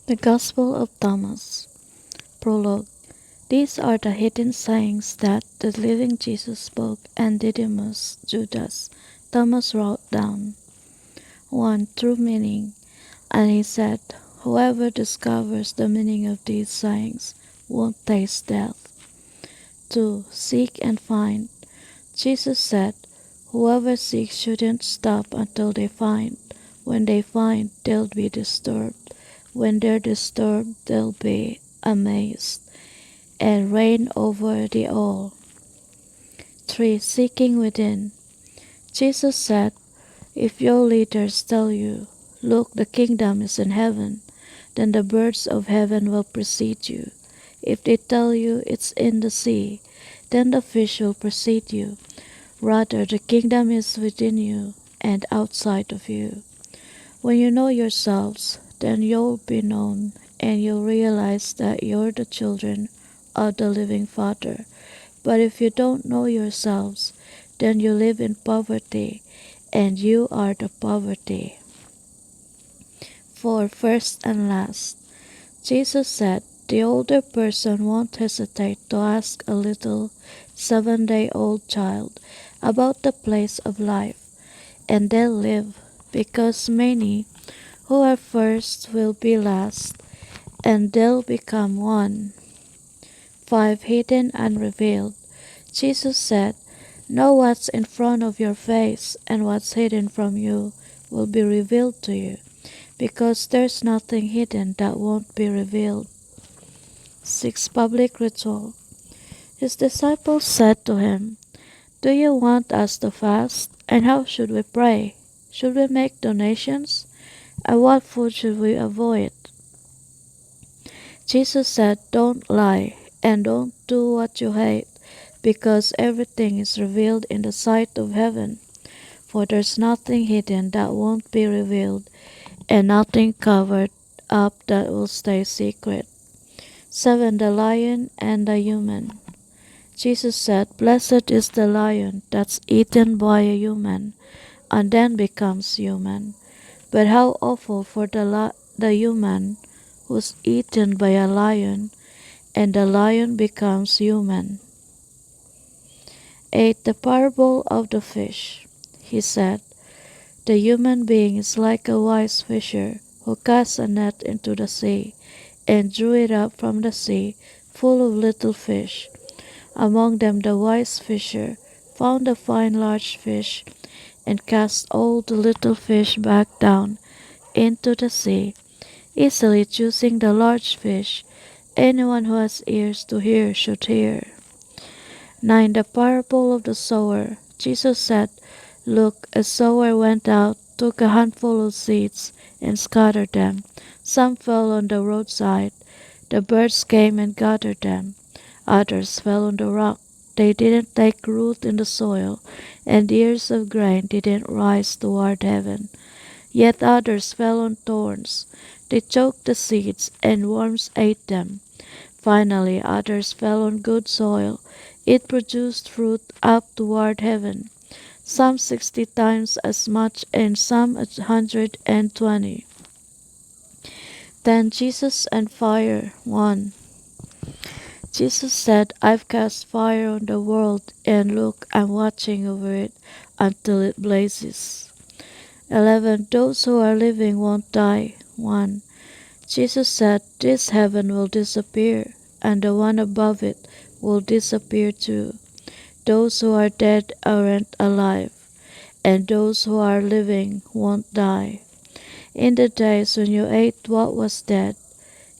The Gospel of Thomas. Prologue. These are the hidden sayings that the living Jesus spoke, and Didymus Judas Thomas wrote down. 1. True meaning. And he said, whoever discovers the meaning of these sayings won't taste death. 2. Seek and find. Jesus said, whoever seeks shouldn't stop until they find. When they find, they'll be disturbed. When they're disturbed, they'll be amazed and reign over the all. 3. Seeking within. Jesus said, if your leaders tell you, look, the kingdom is in heaven, then the birds of heaven will precede you. If they tell you it's in the sea, then the fish will precede you. Rather, the kingdom is within you and outside of you. When you know yourselves, then you'll be known, and you'll realize that you're the children of the living Father. But if you don't know yourselves, then you live in poverty, and you are the poverty. 4. First and last. Jesus said, the older person won't hesitate to ask a little 7-day-old child about the place of life, and they'll live, because many who are first will be last, and they'll become one. 5. Hidden and revealed. Jesus said, know what's in front of your face, and what's hidden from you will be revealed to you, because there's nothing hidden that won't be revealed. 6. Public ritual. His disciples said to him, do you want us to fast? And how should we pray? Should we make donations? And what food should we avoid? Jesus said, don't lie, and don't do what you hate, because everything is revealed in the sight of heaven. For there's nothing hidden that won't be revealed, and nothing covered up that will stay secret. 7. The lion and the human. Jesus said, blessed is the lion that's eaten by a human, and then becomes human. But how awful for the human who's eaten by a lion, and the lion becomes human. 8. The parable of the fish. He said, the human being is like a wise fisher who cast a net into the sea, and drew it up from the sea full of little fish. Among them the wise fisher found a fine large fish, and cast all the little fish back down into the sea, easily choosing the large fish. Anyone who has ears to hear should hear. 9. The parable of the sower. Jesus said, look, a sower went out, took a handful of seeds, and scattered them. Some fell on the roadside. The birds came and gathered them. Others fell on the rock. They didn't take root in the soil, and ears of grain didn't rise toward heaven. Yet others fell on thorns. They choked the seeds, and worms ate them. Finally, others fell on good soil. It produced fruit up toward heaven, some 60 times as much, and some 120. Then Jesus and fire. 1. Jesus said, I've cast fire on the world, and look, I'm watching over it until it blazes. 11. Those who are living won't die. 1. Jesus said, this heaven will disappear, and the one above it will disappear too. Those who are dead aren't alive, and those who are living won't die. In the days when you ate what was dead,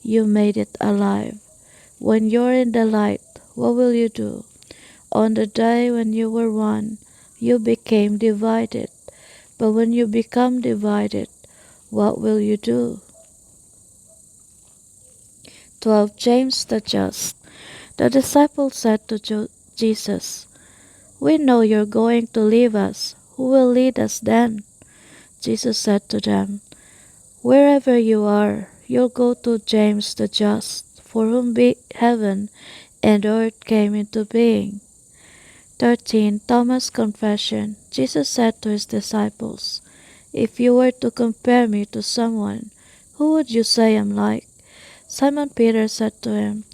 you made it alive. When you're in the light, what will you do? On the day when you were one, you became divided. But when you become divided, what will you do? 12. James the Just. The disciples said to Jesus, we know you're going to leave us. Who will lead us then? Jesus said to them, wherever you are, you'll go to James the Just, for whom heaven and earth came into being. 13. Thomas' confession. Jesus said to his disciples, if you were to compare me to someone, who would you say I'm like? Simon Peter said to him,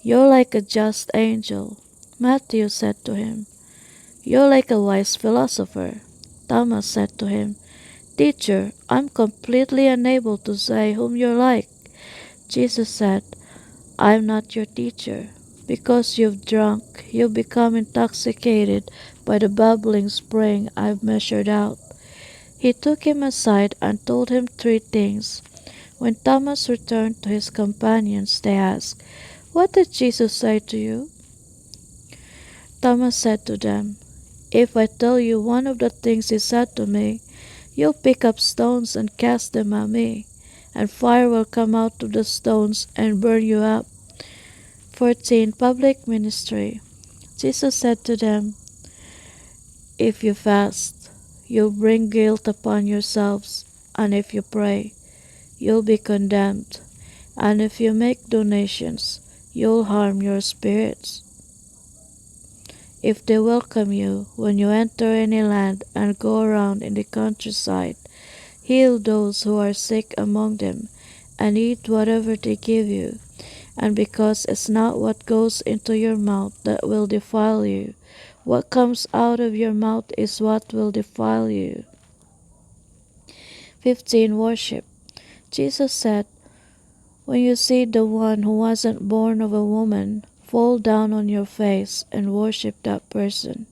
"You're like a just angel." Matthew said to him, "You're like a wise philosopher." Thomas said to him, "Teacher, I'm completely unable to say whom you're like." Jesus said, "I'm not your teacher. Because you've drunk, you've become intoxicated by the bubbling spring I've measured out." He took him aside and told him three things. When Thomas returned to his companions, they asked, "What did Jesus say to you?" Thomas said to them, "If I tell you one of the things he said to me, you'll pick up stones and cast them at me, and fire will come out of the stones and burn you up." 14. Public ministry. Jesus said to them, "If you fast, you'll bring guilt upon yourselves, and if you pray, you'll be condemned, and if you make donations, you'll harm your spirits. If they welcome you when you enter any land and go around in the countryside, heal those who are sick among them, and eat whatever they give you. And because it's not what goes into your mouth that will defile you, what comes out of your mouth is what will defile you." 15. Worship. Jesus said, "When you see the one who wasn't born of a woman, fall down on your face and worship that person.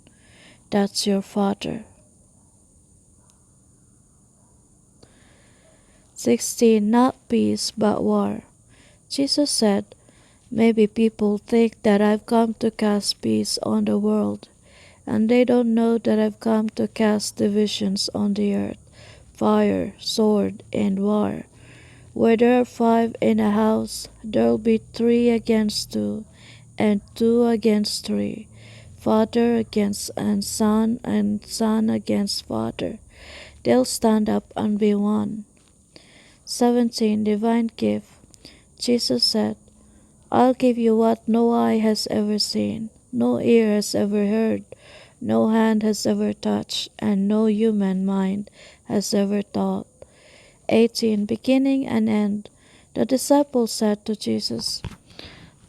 That's your Father." 16. Not peace but war. Jesus said, "Maybe people think that I've come to cast peace on the world, and they don't know that I've come to cast divisions on the earth, fire, sword, and war. Where there are 5 in a house, there'll be 3 against 2, and 2 against 3, father against and son against father. They'll stand up and be one." 17. Divine gift. Jesus said, "I'll give you what no eye has ever seen, no ear has ever heard, no hand has ever touched, and no human mind has ever thought." 18. Beginning and end. The disciples said to Jesus,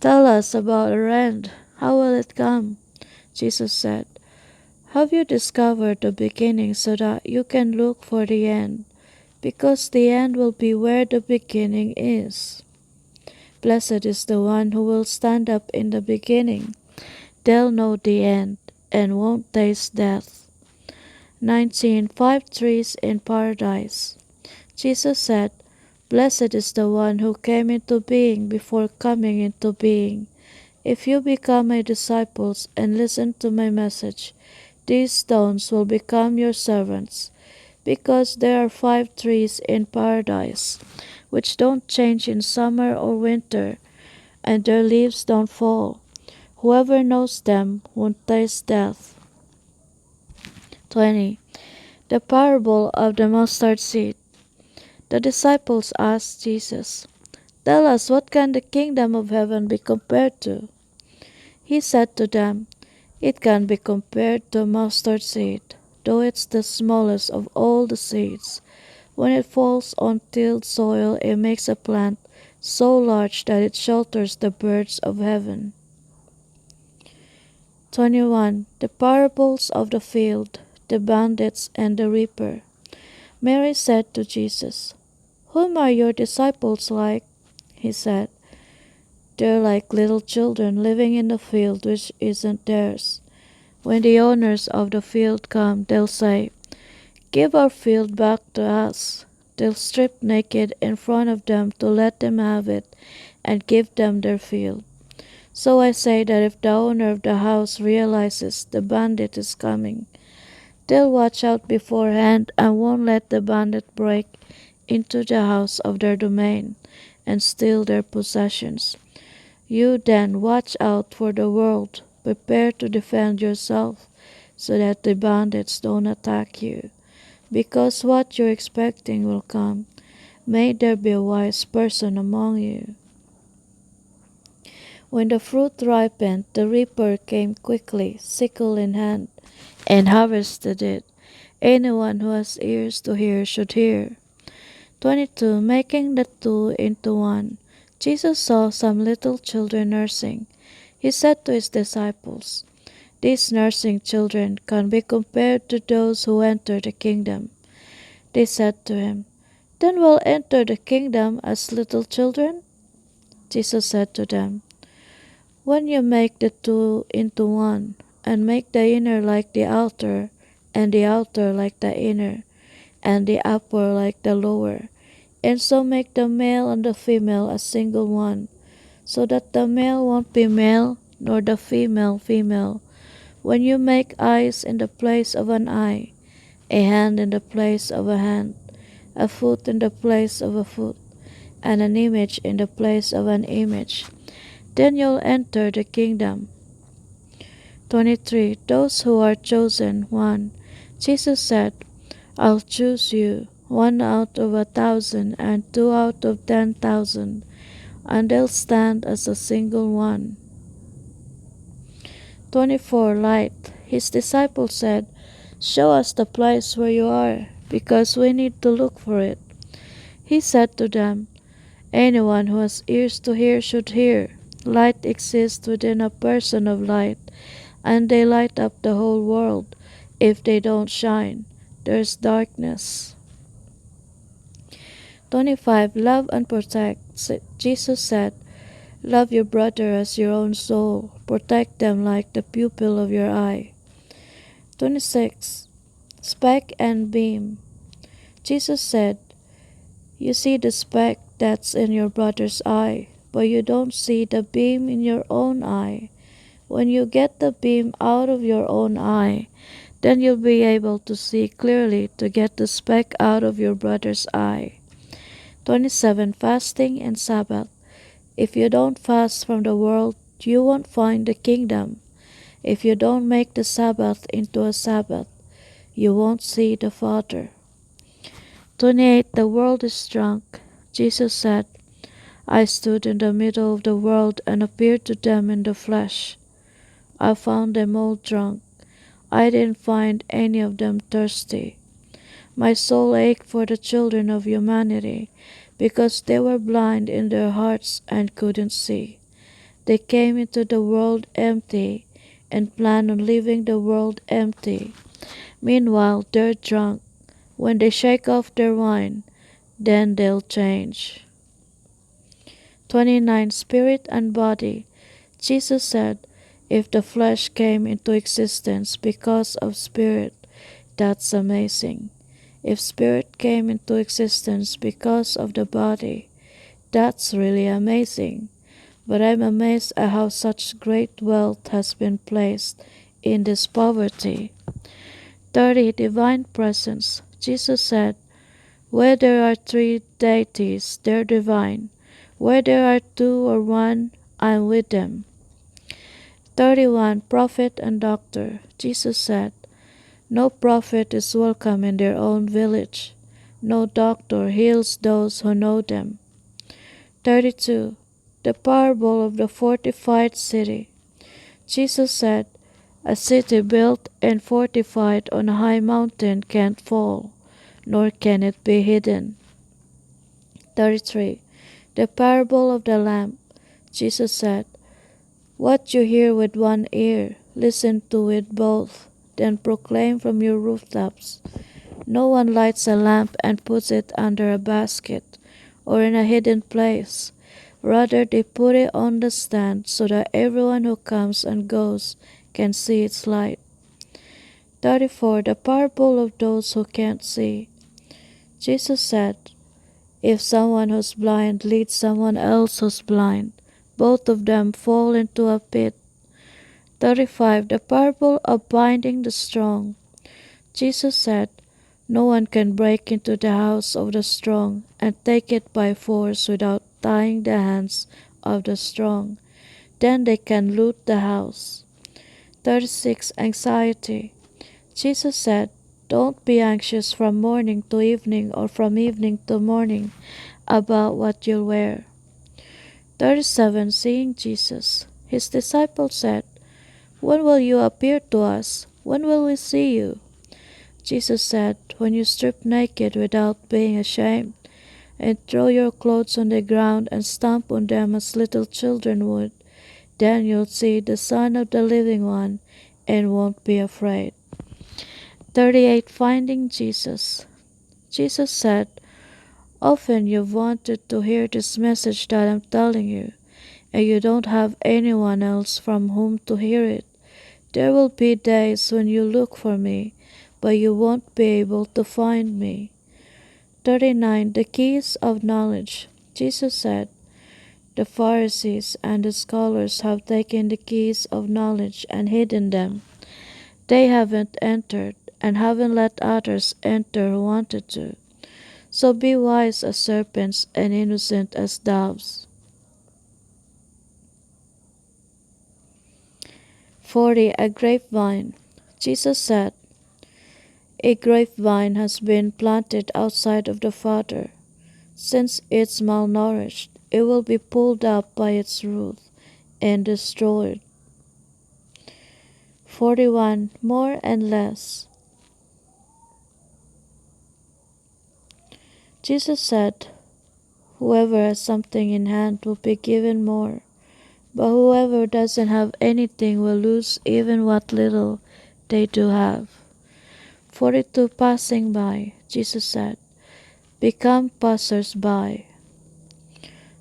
"Tell us about our end. How will it come?" Jesus said, "Have you discovered the beginning so that you can look for the end? Because the end will be where the beginning is. Blessed is the one who will stand up in the beginning. They'll know the end and won't taste death." 19. 5 trees in paradise. Jesus said, "Blessed is the one who came into being before coming into being." If you become my disciples and listen to my message, these stones will become your servants, because there are 5 trees in paradise, which don't change in summer or winter, and their leaves don't fall. Whoever knows them won't taste death. 20. The parable of the mustard seed. The disciples asked Jesus, "Tell us, what can the kingdom of heaven be compared to?" He said to them, "It can be compared to a mustard seed, though it's the smallest of all the seeds. When it falls on tilled soil, it makes a plant so large that it shelters the birds of heaven." 21. The parables of the field, the bandits, and the reaper. Mary said to Jesus, "Whom are your disciples like?" He said, "They're like little children living in the field which isn't theirs. When the owners of the field come, they'll say, 'Give our field back to us.' They'll strip naked in front of them to let them have it and give them their field. So I say that if the owner of the house realizes the bandit is coming, they'll watch out beforehand and won't let the bandit break into the house of their domain and steal their possessions. You then watch out for the world, prepare to defend yourself, so that the bandits don't attack you. Because what you're expecting will come. May there be a wise person among you." When the fruit ripened, the reaper came quickly, sickle in hand, and harvested it. Anyone who has ears to hear should hear. 22. Making the two into one. Jesus saw some little children nursing. He said to his disciples, "These nursing children can be compared to those who enter the kingdom." They said to him, "Then we'll enter the kingdom as little children?" Jesus said to them, "When you make the two into one, and make the inner like the outer, and the outer like the inner, and the upper like the lower, and so make the male and the female a single one, so that the male won't be male, nor the female female. When you make eyes in the place of an eye, a hand in the place of a hand, a foot in the place of a foot, and an image in the place of an image, then you'll enter the kingdom." 23. Those who are chosen, 1. Jesus said, "I'll choose you, 1 out of 1,000 and 2 out of 10,000, and they'll stand as a single one." 24. Light. His disciples said, "Show us the place where you are, because we need to look for it." He said to them, "Anyone who has ears to hear should hear. Light exists within a person of light, and they light up the whole world. If they don't shine, there's darkness." 25. Love and protect. Jesus said, "Love your brother as your own soul. Protect them like the pupil of your eye." 26. Speck and beam. Jesus said, "You see the speck that's in your brother's eye, but you don't see the beam in your own eye. When you get the beam out of your own eye, then you'll be able to see clearly to get the speck out of your brother's eye." 27. Fasting and Sabbath. If you don't fast from the world, you won't find the kingdom. If you don't make the Sabbath into a Sabbath, you won't see the Father. 28. The world is drunk. Jesus said, "I stood in the middle of the world and appeared to them in the flesh. I found them all drunk. I didn't find any of them thirsty. My soul ached for the children of humanity, because they were blind in their hearts and couldn't see. They came into the world empty and plan on leaving the world empty. Meanwhile, they're drunk. When they shake off their wine, then they'll change." 29. Spirit and body. Jesus said, "If the flesh came into existence because of spirit, that's amazing. If spirit came into existence because of the body, that's really amazing. But I'm amazed at how such great wealth has been placed in this poverty." 30. Divine presence. Jesus said, "Where there are 3 deities, they're divine. Where there are 2 or 1, I'm with them." 31. Prophet and doctor. Jesus said, "No prophet is welcome in their own village. No doctor heals those who know them." 32. The parable of the fortified city. Jesus said, "A city built and fortified on a high mountain can't fall, nor can it be hidden." 33. The parable of the lamp. Jesus said, "What you hear with one ear, listen to with both, then proclaim from your rooftops. No one lights a lamp and puts it under a basket or in a hidden place. Rather, they put it on the stand so that everyone who comes and goes can see its light." 34. The parable of those who can't see. Jesus said, "If someone who's blind leads someone else who's blind, both of them fall into a pit." 35. The parable of binding the strong. Jesus said, "No one can break into the house of the strong and take it by force without tying the hands of the strong. Then they can loot the house." 36. Anxiety. Jesus said, "Don't be anxious from morning to evening or from evening to morning about what you'll wear." 37. Seeing Jesus. His disciples said, "When will you appear to us? When will we see you?" Jesus said, "When you strip naked without being ashamed. and throw your clothes on the ground and stamp on them as little children would. Then you'll see the Son of the Living One and won't be afraid. 38. Finding Jesus. Jesus said, often you've wanted to hear this message that I'm telling you, and you don't have anyone else from whom to hear it. There will be days when you look for me, but you won't be able to find me. 39. The keys of knowledge. Jesus said, the Pharisees and the scholars have taken the keys of knowledge and hidden them. They haven't entered and haven't let others enter who wanted to. So be wise as serpents and innocent as doves. 40. A grapevine. Jesus said, a grapevine has been planted outside of the Father. Since it's malnourished, it will be pulled up by its root and destroyed. 41. More and less. Jesus said, whoever has something in hand will be given more, but whoever doesn't have anything will lose even what little they do have. 42. Passing by. Jesus said, become passers-by.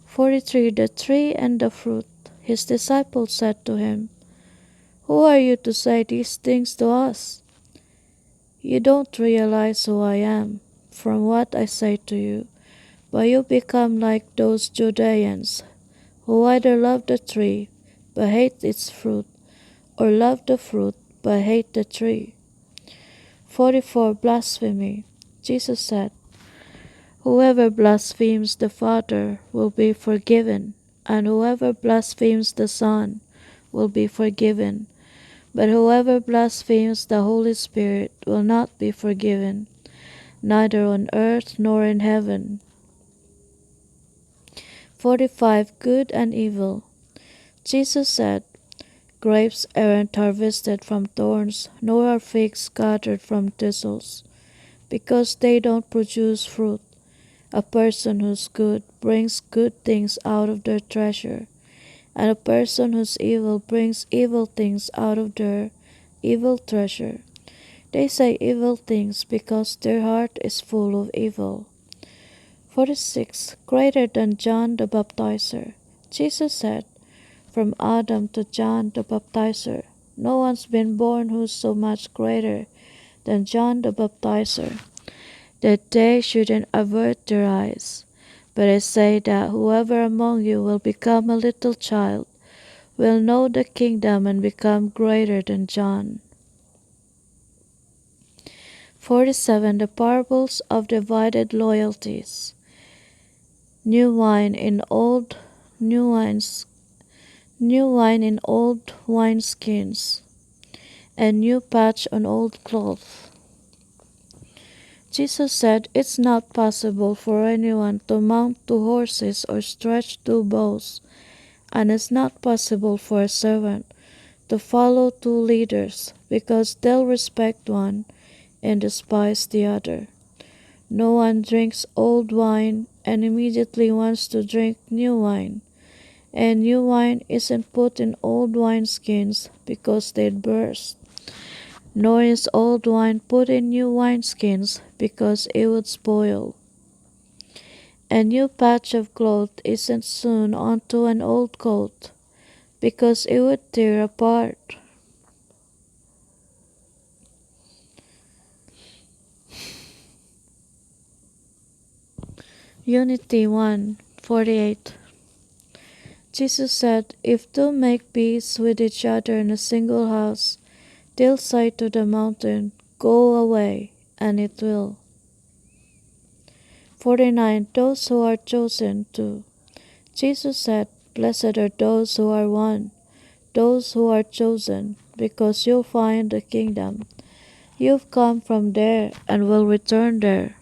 43. The tree and the fruit. His disciples said to him, who are you to say these things to us? You don't realize who I am from what I say to you, but you become like those Judeans who either love the tree but hate its fruit, or love the fruit but hate the tree. 44. Blasphemy. Jesus said, whoever blasphemes the Father will be forgiven, and whoever blasphemes the Son will be forgiven. But whoever blasphemes the Holy Spirit will not be forgiven, neither on earth nor in heaven. 45. Good and evil. Jesus said, grapes aren't harvested from thorns, nor are figs gathered from thistles, because they don't produce fruit. A person who's good brings good things out of their treasure, and a person who's evil brings evil things out of their evil treasure. They say evil things because their heart is full of evil. 46. Greater than John the Baptizer. Jesus said, from Adam to John the Baptizer, no one's been born who's so much greater than John the Baptizer, that they shouldn't avert their eyes. But I say that whoever among you will become a little child will know the kingdom and become greater than John. 47. The parables of divided loyalties. New wine in old wineskins, and new patch on old cloth. Jesus said, it's not possible for anyone to mount 2 horses or stretch 2 bows, and it's not possible for a servant to follow 2 leaders, because they'll respect one and despise the other. No one drinks old wine and immediately wants to drink new wine, and new wine isn't put in old wineskins because they'd burst. Nor is old wine put in new wineskins because it would spoil. A new patch of cloth isn't sewn onto an old coat because it would tear apart. Unity 1:48. Jesus said, if 2 make peace with each other in a single house, they'll say to the mountain, go away, and it will. 49. Those who are chosen to. Jesus said, blessed are those who are one, those who are chosen, because you'll find the kingdom. You've come from there and will return there.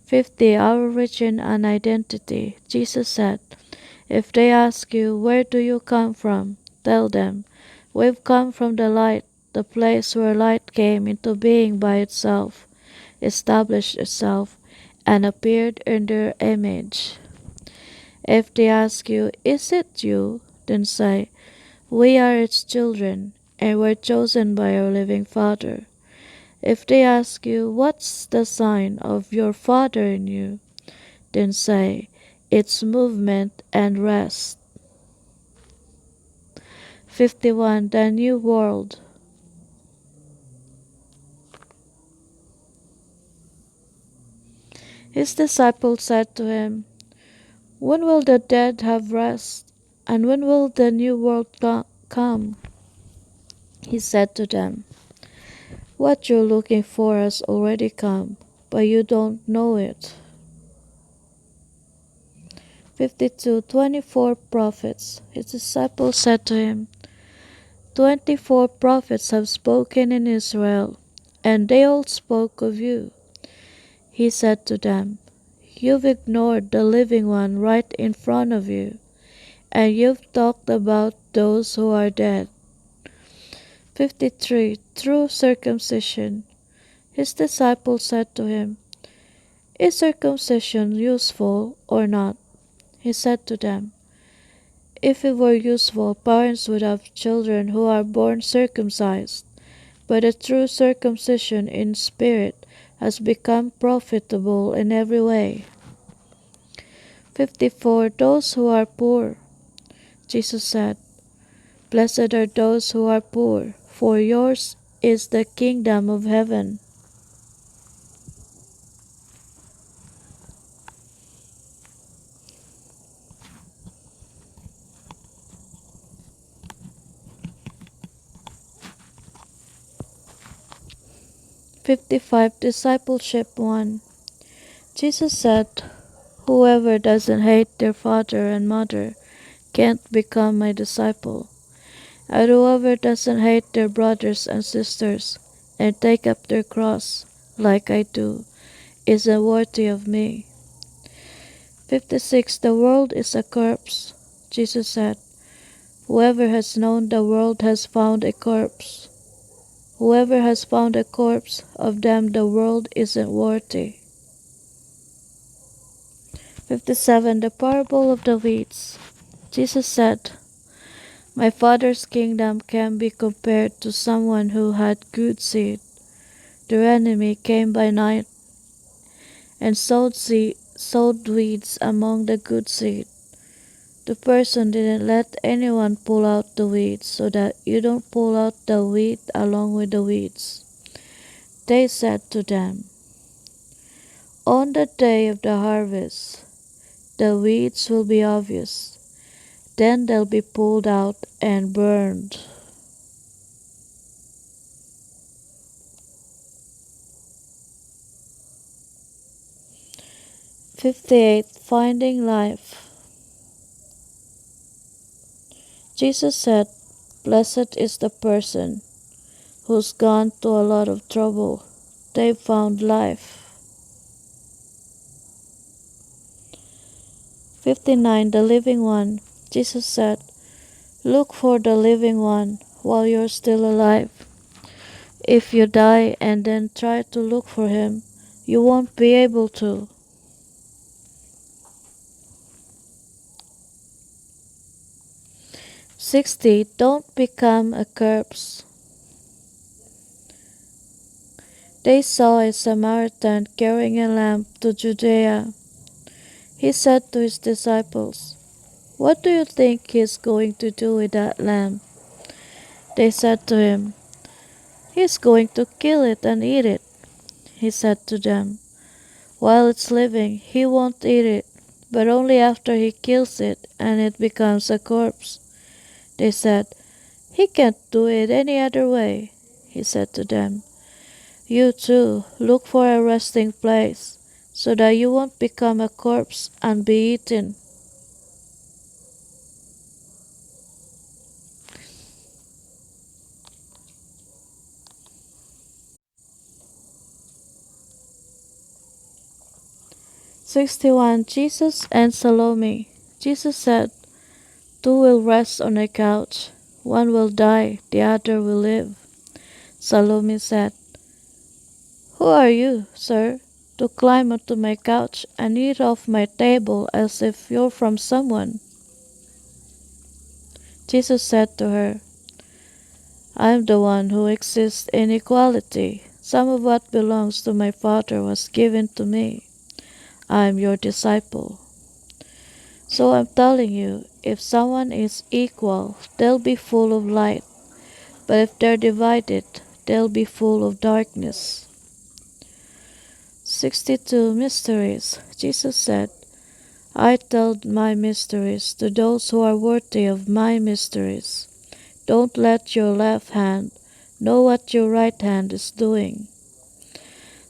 50. Our origin and identity. Jesus said, if they ask you, where do you come from? Tell them, we've come from the light, the place where light came into being by itself, established itself, and appeared in their image. If they ask you, "Is it you?" then say, "We are its children, and were chosen by our living Father." If they ask you, "What's the sign of your Father in you?" then say, "Its movement and rest." 51. The New World. His disciples said to him, "When will the dead have rest? And when will the new world come?" He said to them, "What you're looking for has already come, but you don't know it." 52. 24 prophets. His disciples said to him, 24 prophets have spoken in Israel, and they all spoke of you." He said to them, "You've ignored the living one right in front of you, and you've talked about those who are dead." 53. True Circumcision. His disciples said to him, "Is circumcision useful or not?" He said to them, "If it were useful, parents would have children who are born circumcised. But a true circumcision in spirit has become profitable in every way." 54. Those who are poor. Jesus said, "Blessed are those who are poor, for yours is the kingdom of heaven." 55. Discipleship 1. Jesus said, "Whoever doesn't hate their father and mother can't become my disciple. And whoever doesn't hate their brothers and sisters and take up their cross, like I do, isn't worthy of me." 56. The world is a corpse. Jesus said, "Whoever has known the world has found a corpse. Whoever has found a corpse, of them the world isn't worthy." 57. The parable of the weeds. Jesus said, "My Father's kingdom can be compared to someone who had good seed. Their enemy came by night and sowed weeds among the good seed. The person didn't let anyone pull out the weeds, so that you don't pull out the wheat along with the weeds." They said to them, "On the day of the harvest, the weeds will be obvious. Then they'll be pulled out and burned." 58. Finding life. Jesus said, "Blessed is the person who's gone to a lot of trouble. They found life." 59. The living one. Jesus said, "Look for the living one while you're still alive. If you die and then try to look for him, you won't be able to." 60. Don't become a corpse. They saw a Samaritan carrying a lamp to Judea. He said to his disciples, "What do you think he's going to do with that lamp?" They said to him, "He's going to kill it and eat it." He said to them, "While it's living, he won't eat it, but only after he kills it and it becomes a corpse." They said, "He can't do it any other way." He said to them, "You too, look for a resting place, so that you won't become a corpse and be eaten." 61. Jesus and Salome. Jesus said, "Two will rest on a couch. One will die, the other will live." Salome said, "Who are you, sir?" to climb onto my couch and eat off my table as if you're from someone?" Jesus said to her, "I am the one who exists in equality. Some of what belongs to my Father was given to me. I am your disciple. So I'm telling you, if someone is equal, they'll be full of light. But if they're divided, they'll be full of darkness." 62 Mysteries. Jesus said, "I tell my mysteries to those who are worthy of my mysteries. Don't let your left hand know what your right hand is doing."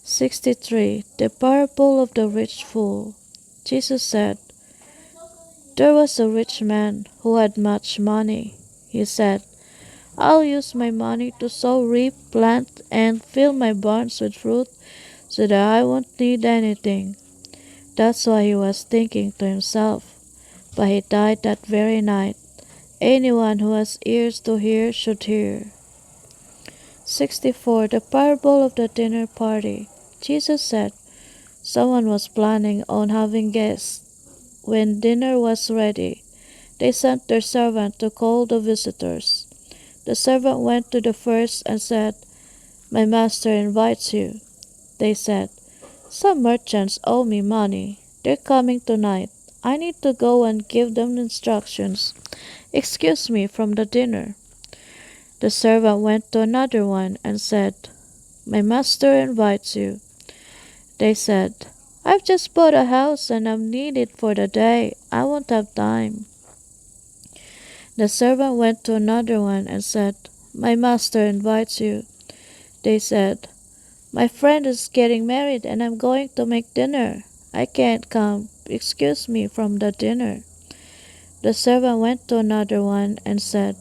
63. The parable of the rich fool. Jesus said, "There was a rich man who had much money. He said, 'I'll use my money to sow, reap, plant, and fill my barns with fruit so that I won't need anything.' That's why he was thinking to himself. But he died that very night. Anyone who has ears to hear should hear." 64. The parable of the dinner party. Jesus said, someone was planning on having guests. When dinner was ready, they sent their servant to call the visitors. The servant went to the first and said, "My master invites you." They said, "Some merchants owe me money. They're coming tonight. I need to go and give them instructions. Excuse me from the dinner." The servant went to another one and said, "My master invites you." They said, "I've just bought a house and I'm needed for the day. I won't have time." The servant went to another one and said, "My master invites you." They said, "My friend is getting married and I'm going to make dinner. I can't come. Excuse me from the dinner." The servant went to another one and said,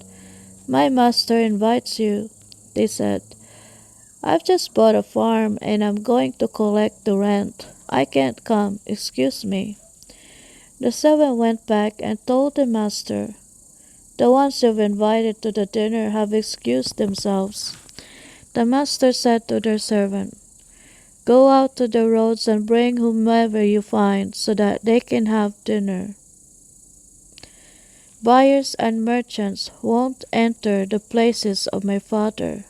"My master invites you." They said, "I've just bought a farm and I'm going to collect the rent. I can't come. Excuse me." The servant went back and told the master, "The ones you've invited to the dinner have excused themselves." The master said to their servant, "Go out to the roads and bring whomever you find so that they can have dinner." Buyers and merchants won't enter the places of my Father.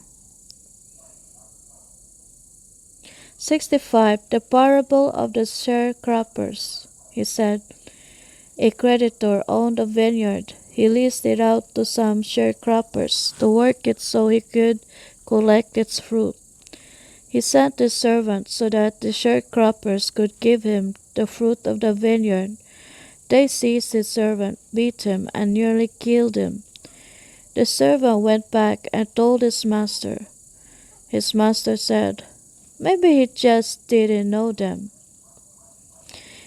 65. The parable of the sharecroppers. He said, a creditor owned a vineyard. He leased it out to some sharecroppers to work it so he could collect its fruit. He sent his servants so that the sharecroppers could give him the fruit of the vineyard. They seized his servant, beat him, and nearly killed him. The servant went back and told his master. His master said, "Maybe he just didn't know them."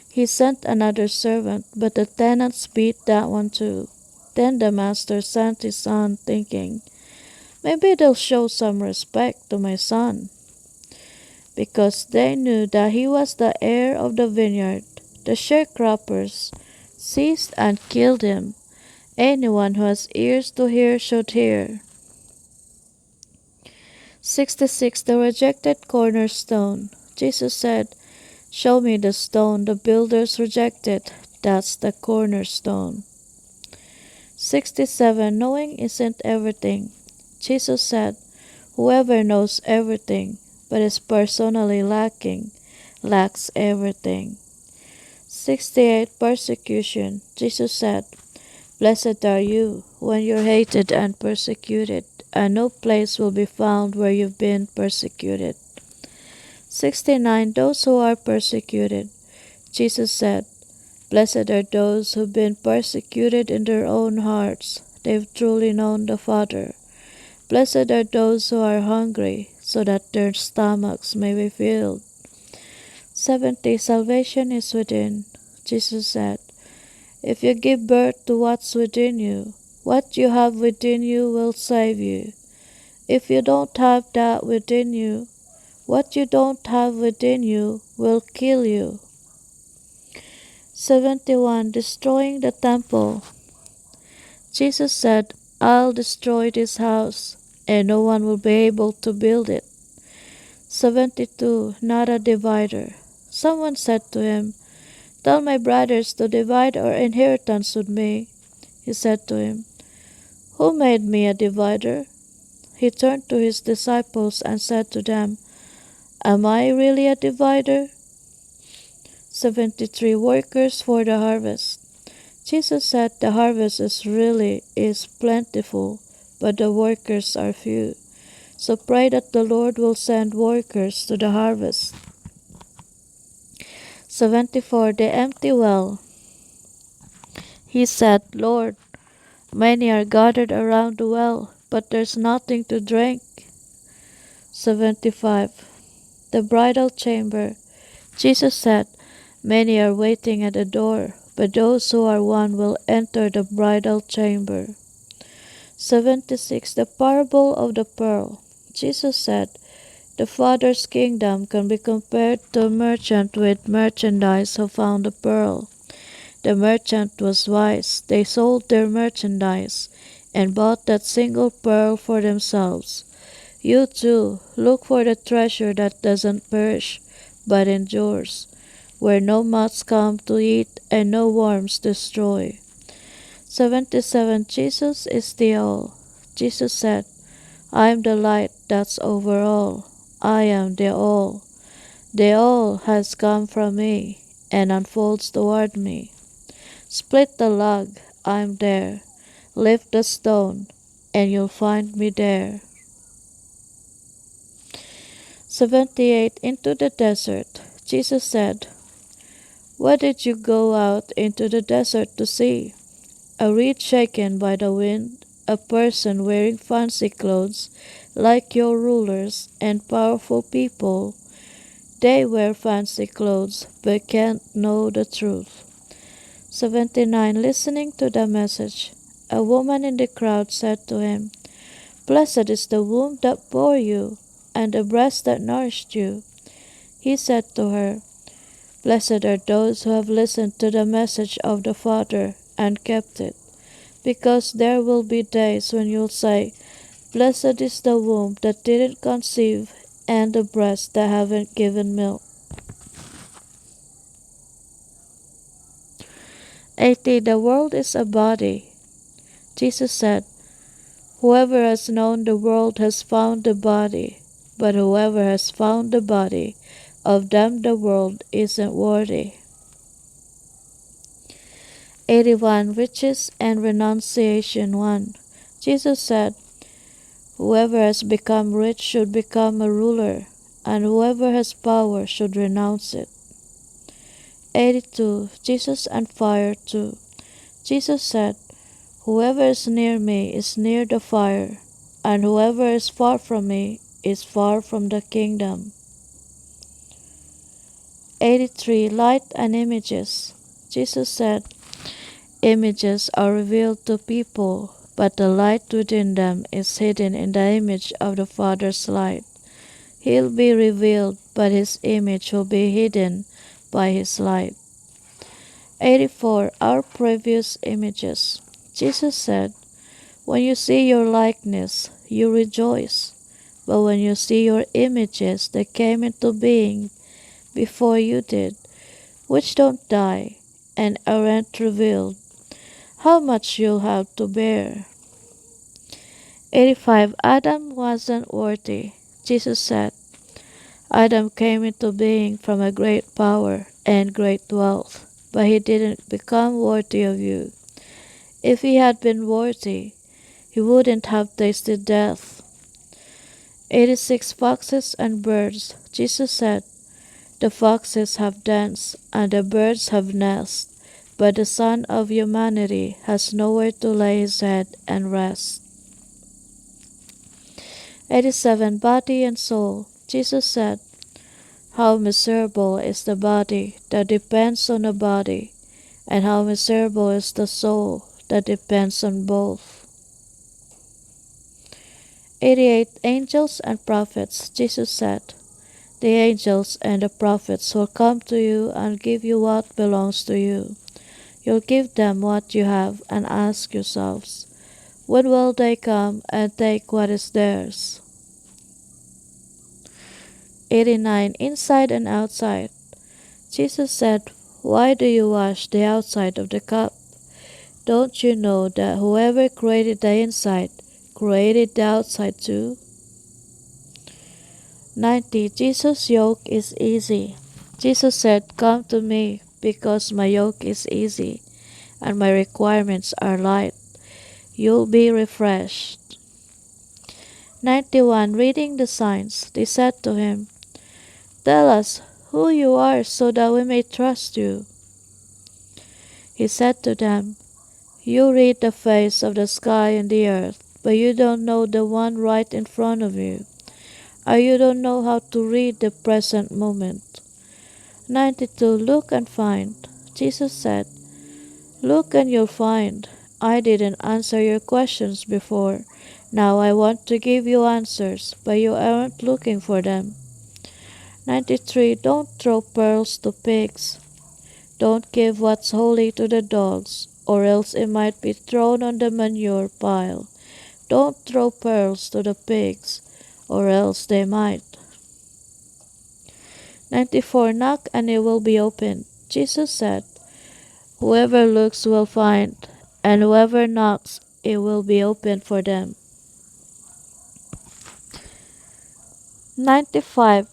He sent another servant, but the tenants beat that one too. Then the master sent his son, thinking, "Maybe they'll show some respect to my son." Because they knew that he was the heir of the vineyard, the sharecroppers seized and killed him. Anyone who has ears to hear should hear. 66. The rejected cornerstone. Jesus said, "Show me the stone the builders rejected. That's the cornerstone." 67. Knowing isn't everything. Jesus said, "Whoever knows everything but is personally lacking lacks everything." 68. Persecution. Jesus said, "Blessed are you when you're hated and persecuted, and no place will be found where you've been persecuted." 69. Those who are persecuted. Jesus said, "Blessed are those who've been persecuted in their own hearts. They've truly known the Father. Blessed are those who are hungry, so that their stomachs may be filled." 70. Salvation is within. Jesus said, "If you give birth to what's within you, what you have within you will save you. If you don't have that within you, what you don't have within you will kill you." 71. Destroying the temple. Jesus said, "I'll destroy this house, and no one will be able to build it." 72. Not a divider. Someone said to him, "Tell my brothers to divide our inheritance with me." He said to him, "Who made me a divider?" He turned to his disciples and said to them, "Am I really a divider?" 73 workers for the harvest. Jesus said the harvest is plentiful, but the workers are few. So pray that the Lord will send workers to the harvest. 74 The empty well. He said, "Lord, many are gathered around the well, but there's nothing to drink." 75 The bridal chamber. Jesus said, "Many are waiting at the door, but those who are won will enter the bridal chamber." 76 The parable of the pearl. Jesus said, "The Father's kingdom can be compared to a merchant with merchandise who found a pearl. The merchant was wise. They sold their merchandise and bought that single pearl for themselves. You too, look for the treasure that doesn't perish, but endures, where no moths come to eat and no worms destroy." 77 Jesus is the all. Jesus said, "I am the light that's over all. I am the all. The all has come from me and unfolds toward me. Split the log, I'm there. Lift the stone, and you'll find me there." 78 Into the desert. Jesus said, "What did you go out into the desert to see? A reed shaken by the wind, a person wearing fancy clothes, like your rulers and powerful people. They wear fancy clothes, but can't know the truth." 79 Listening to the message. A woman in the crowd said to him, "Blessed is the womb that bore you, and the breast that nourished you." He said to her, "Blessed are those who have listened to the message of the Father and kept it, because there will be days when you'll say, 'Blessed is the womb that didn't conceive and the breasts that haven't given milk.'" 80 The world is a body. Jesus said, "Whoever has known the world has found the body, but whoever has found the body, of them the world isn't worthy." 81 Riches and Renunciation 1. Jesus said, "Whoever has become rich should become a ruler, and whoever has power should renounce it." 82 Jesus and fire 2. Jesus said, "Whoever is near me is near the fire, and whoever is far from me is far from the kingdom." 83 Light and Images. Jesus said, "Images are revealed to people, but the light within them is hidden in the image of the Father's light. He'll be revealed, but his image will be hidden by his light." 84 Our previous images. Jesus said, "When you see your likeness, you rejoice. But when you see your images that came into being before you did, which don't die and aren't revealed, how much you'll have to bear." 85 Adam wasn't worthy. Jesus said, "Adam came into being from a great power and great wealth, but he didn't become worthy of you. If he had been worthy, he wouldn't have tasted death." 86 Foxes and Birds. Jesus said, "The foxes have dens, and the birds have nests, but the Son of Humanity has nowhere to lay his head and rest." 87 Body and Soul. Jesus said, "How miserable is the body that depends on a body, and how miserable is the soul that depends on both." 88 Angels and Prophets. Jesus said, "The angels and the prophets will come to you and give you what belongs to you. You'll give them what you have and ask yourselves, when will they come and take what is theirs?" 89 Inside and Outside. Jesus said, "Why do you wash the outside of the cup? Don't you know that whoever created the inside created the outside too?" 90. Jesus' yoke is easy. Jesus said, "Come to me, because my yoke is easy and my requirements are light. You'll be refreshed." 91. Reading the signs, they said to him, "Tell us who you are so that we may trust you." He said to them, "You read the face of the sky and the earth, but you don't know the one right in front of you, or you don't know how to read the present moment." 92. Look and find. Jesus said, "Look and you'll find. I didn't answer your questions before. Now I want to give you answers, but you aren't looking for them." 93. Don't throw pearls to pigs. Don't give what's holy to the dogs, or else it might be thrown on the manure pile. Don't throw pearls to the pigs, or else they might. 94. Knock and it will be opened. Jesus said, "Whoever looks will find, and whoever knocks, it will be opened for them." 95.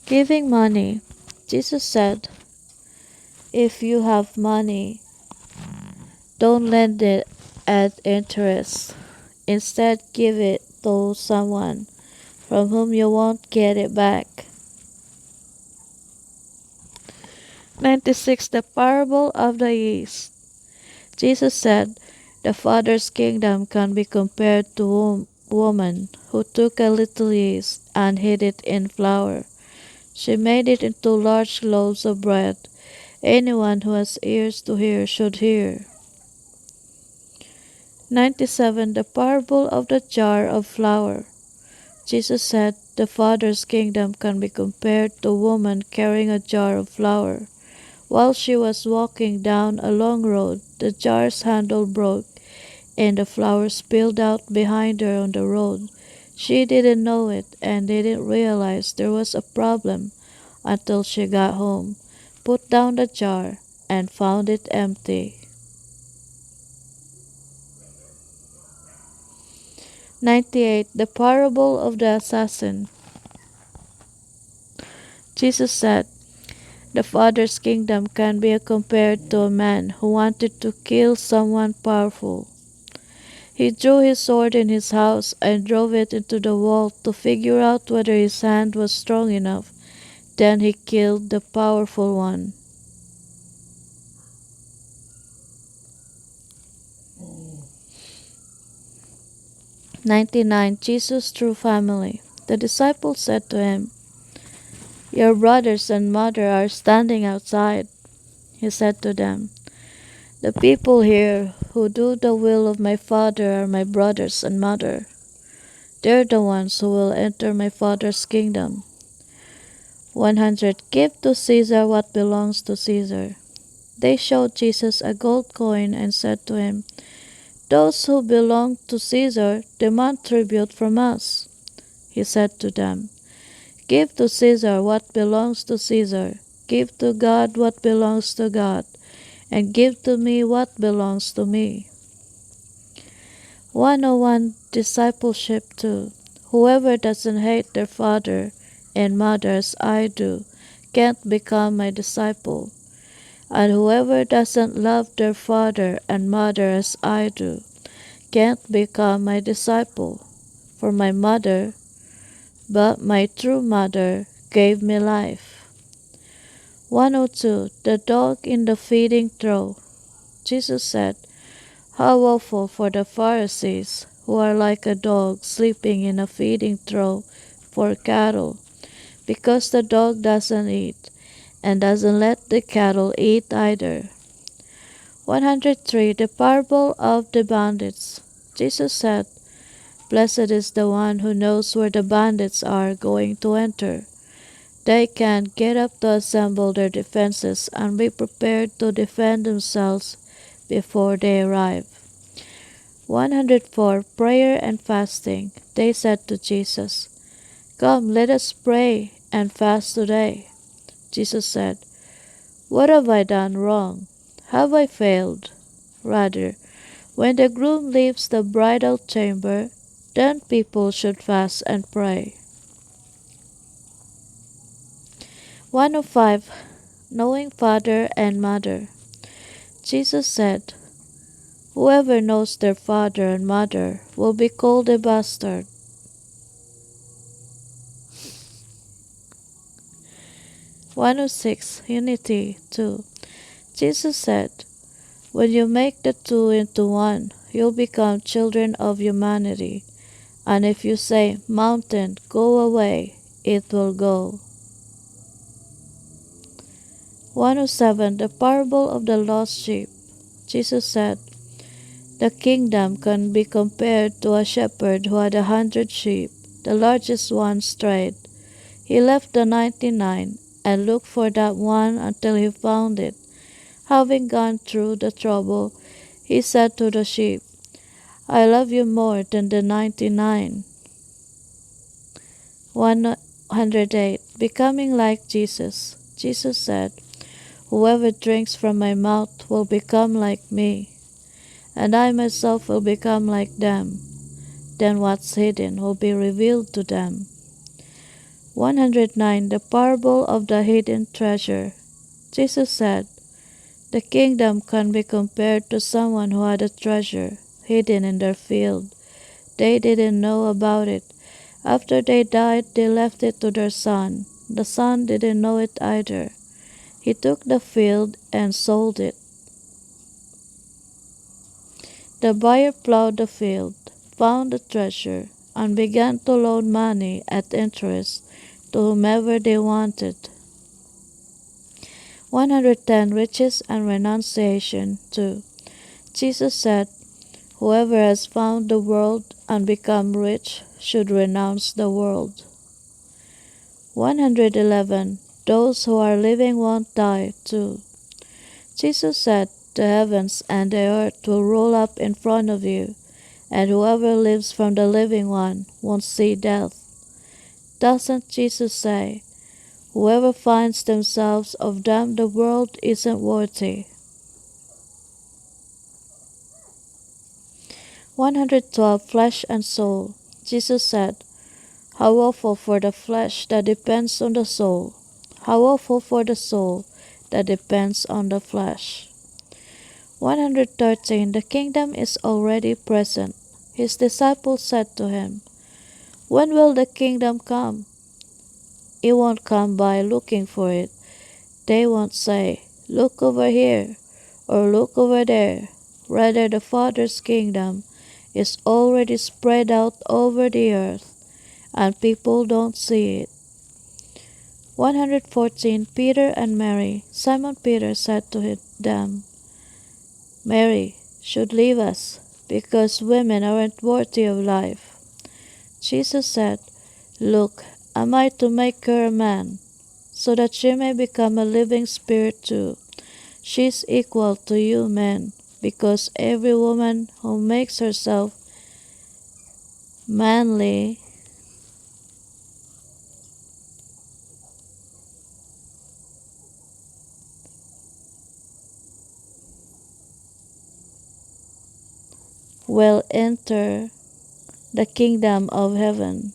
Giving money. Jesus said, "If you have money, don't lend it at interest. Instead, give it to someone from whom you won't get it back." 96. The parable of the yeast. Jesus said, "The Father's kingdom can be compared to a woman who took a little yeast and hid it in flour. She made it into large loaves of bread. Anyone who has ears to hear should hear." 97. The parable of the jar of flour. Jesus said, "The Father's kingdom can be compared to a woman carrying a jar of flour. While she was walking down a long road, the jar's handle broke, and the flour spilled out behind her on the road. She didn't know it and didn't realize there was a problem until she got home, put down the jar, and found it empty." 98. The parable of the assassin. Jesus said, "The Father's kingdom can be compared to a man who wanted to kill someone powerful. He drew his sword in his house and drove it into the wall to figure out whether his hand was strong enough. Then he killed the powerful one." 99. Jesus' true family. The disciples said to him, "Your brothers and mother are standing outside." He said to them, "The people here who do the will of my Father are my brothers and mother. They're the ones who will enter my Father's kingdom." 100. Give to Caesar what belongs to Caesar. They showed Jesus a gold coin and said to him, "Those who belong to Caesar demand tribute from us." He said to them, "Give to Caesar what belongs to Caesar. Give to God what belongs to God, and give to me what belongs to me." 101. Discipleship 2. Whoever doesn't hate their father and mother as I do can't become my disciple. And whoever doesn't love their father and mother as I do can't become my disciple. For my mother, but my true mother, gave me life. 102. The dog in the feeding trough. Jesus said, "How woeful for the Pharisees, who are like a dog sleeping in a feeding trough for cattle, because the dog doesn't eat, and doesn't let the cattle eat either." 103. The parable of the bandits. Jesus said, "Blessed is the one who knows where the bandits are going to enter. They can get up to assemble their defenses and be prepared to defend themselves before they arrive." 104. Prayer and fasting. They said to Jesus, "Come, let us pray and fast today." Jesus said, "What have I done wrong? Have I failed? Rather, when the groom leaves the bridal chamber, then people should fast and pray." 105. Knowing father and mother. Jesus said, "Whoever knows their father and mother will be called a bastard." 106. Unity 2. Jesus said, "When you make the two into one, you'll become children of humanity. And if you say, 'Mountain, go away,' it will go." 107. The parable of the lost sheep. Jesus said, "The kingdom can be compared to a shepherd who had 100 sheep. The largest one strayed. He left the 99 and looked for that one until he found it. Having gone through the trouble, he said to the sheep, 'I love you more than the 99. 108. Becoming like Jesus. Jesus said, "Whoever drinks from my mouth will become like me, and I myself will become like them. Then what's hidden will be revealed to them." 109. The parable of the hidden treasure. Jesus said, "The kingdom can be compared to someone who had a treasure hidden in their field. They didn't know about it. After they died, they left it to their son. The son didn't know it either. He took the field and sold it. The buyer plowed the field, found the treasure, and began to loan money at interest to whomever they wanted." 110. Riches and renunciation 2. Jesus said, "Whoever has found the world and become rich should renounce the world." 111. Those who are living won't die 2. Jesus said, "The heavens and the earth will roll up in front of you, and whoever lives from the living one won't see death." Doesn't Jesus say, "Whoever finds themselves of them the world isn't worthy"? 112. Flesh and soul. Jesus said, "How awful for the flesh that depends on the soul! How awful for the soul that depends on the flesh!" 113. The kingdom is already present. His disciples said to him, "When will the kingdom come?" It won't come by looking for it. They won't say, "Look over here," or "Look over there." Rather, the Father's kingdom is already spread out over the earth, and people don't see it. 114. Peter and Mary. Simon Peter said to them, "Mary should leave us, because women aren't worthy of life." Jesus said, "Look, am I to make her a man, so that she may become a living spirit too? She's equal to you men, because every woman who makes herself manly will enter the kingdom of heaven."